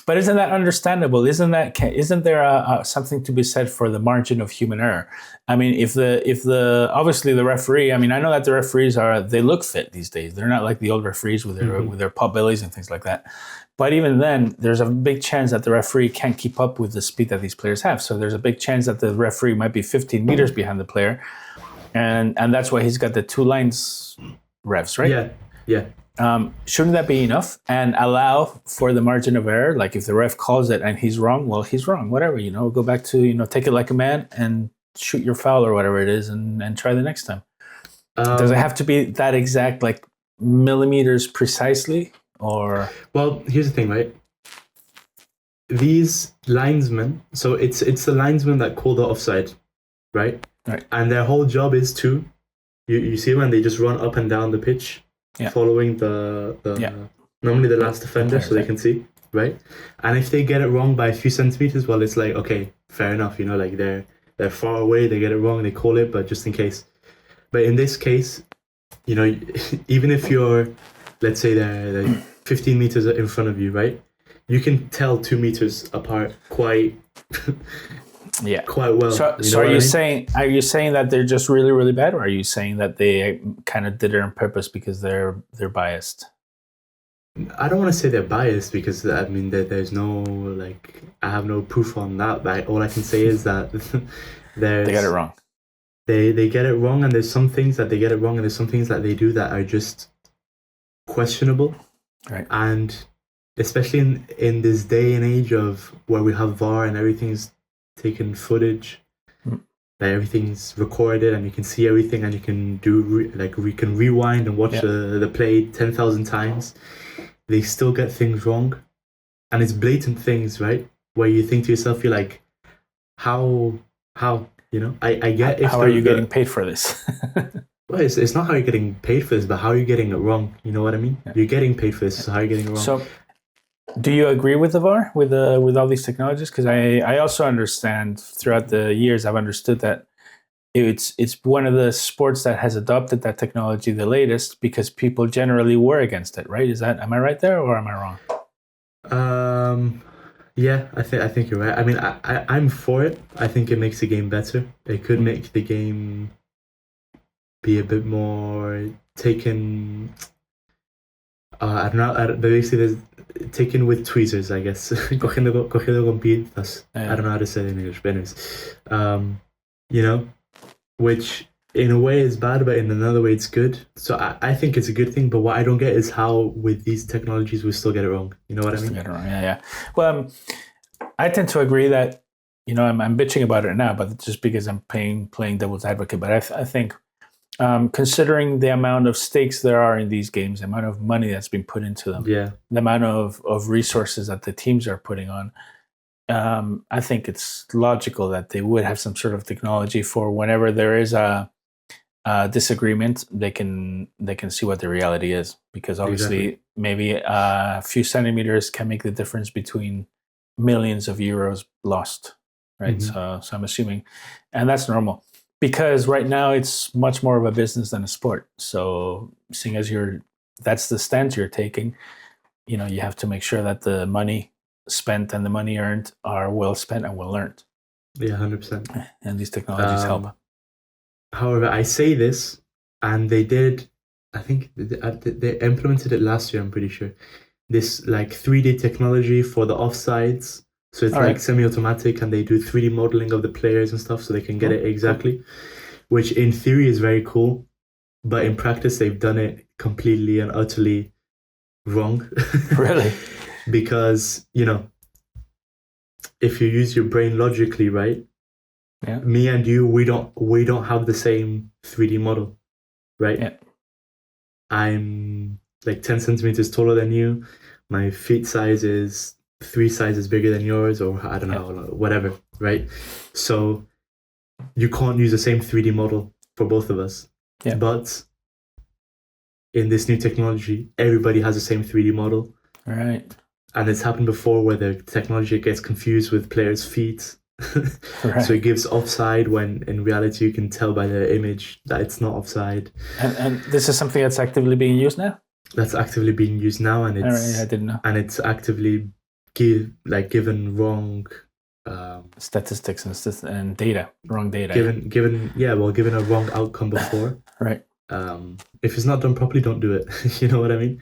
But isn't that understandable? Isn't there something to be said for the margin of human error? I mean, if the obviously the referee. I mean, I know that the referees they look fit these days. They're not like the old referees with their pot bellies and things like that. But even then, there's a big chance that the referee can't keep up with the speed that these players have. So there's a big chance that the referee might be 15 meters behind the player, and that's why he's got the 2 lines revs, right? Yeah. Shouldn't that be enough and allow for the margin of error? Like if the ref calls it and he's wrong, well, he's wrong. Whatever, go back to take it like a man and shoot your foul or whatever it is, and try the next time. Does it have to be that exact, like millimeters precisely, or? Well, here's the thing, right? These linesmen, so it's the linesmen that call the offside, right? Right. And their whole job is to, you see when they just run up and down the pitch, following the normally the last defender, so they can see, right? And if they get it wrong by a few centimeters, well, it's like, okay, fair enough, like they're far away, they get it wrong, they call it, but just in case. But in this case, even if you're, let's say they're 15 meters in front of you, right? You can tell 2 meters apart quite well. So are you saying that they're just really, really bad, or are you saying that they kind of did it on purpose because they're biased? I don't want to say they're biased because I mean there's no I have no proof on that. But all I can say is that they got it wrong. They get it wrong, and there's some things that they get it wrong, and there's some things that they do that are just questionable. Right. And especially in this day and age of where we have VAR and everything's taken footage, that everything's recorded and you can see everything, and you can do we can rewind and watch the play 10,000 times. They still get things wrong, and it's blatant things, right? Where you think to yourself, you're like, how I get if how are you getting paid for this? Well, it's not how you're getting paid for this, but how you're getting it wrong. You know what I mean? Yeah. You're getting paid for this, so how you're getting it wrong. So, do you agree with the VAR, with all these technologies? Because I also understand throughout the years, I've understood that it's one of the sports that has adopted that technology the latest because people generally were against it, right? Am I right there, or am I wrong? Yeah, I think you're right. I mean, I'm for it. I think it makes the game better. It could make the game be a bit more taken. I don't know. Basically, there's taken with tweezers, I guess. cogido con pinzas. I don't know how to say it in English, but anyways, which in a way is bad, but in another way it's good. So I think it's a good thing. But what I don't get is how with these technologies we still get it wrong. You know what I mean? Get it wrong. Yeah. Well, I tend to agree that I'm bitching about it now, but just because I'm playing devil's advocate. But I think. Considering the amount of stakes there are in these games, the amount of money that's been put into them, the amount of resources that the teams are putting on, I think it's logical that they would have some sort of technology for whenever there is a disagreement, they can see what the reality is. Because obviously, maybe a few centimeters can make the difference between millions of euros lost, right? Mm-hmm. So I'm assuming, and that's normal. Because right now it's much more of a business than a sport. So seeing as that's the stance you're taking, you have to make sure that the money spent and the money earned are well spent and well earned. Yeah, 100%. And these technologies help. However, I say this, and they did, I think they implemented it last year, I'm pretty sure. This 3D technology for the offsides. So it's semi-automatic, and they do 3D modeling of the players and stuff so they can get it exactly, which in theory is very cool. But in practice, they've done it completely and utterly wrong. Really? Because, if you use your brain logically, right? Yeah. Me and you, we don't have the same 3D model, right? Yeah. I'm 10 centimeters taller than you. My feet size is 3 sizes bigger than yours, or I don't know, whatever, right? So you can't use the same 3D model for both of us. Yeah. But in this new technology, everybody has the same 3D model. Right. And it's happened before where the technology gets confused with players' feet. Right. So it gives offside when in reality you can tell by the image that it's not offside. And this is something that's actively being used now? That's actively being used now, and it's I didn't know. And it's actively given wrong statistics and data, wrong data. Given a wrong outcome before. Right. If it's not done properly, don't do it. You know what I mean?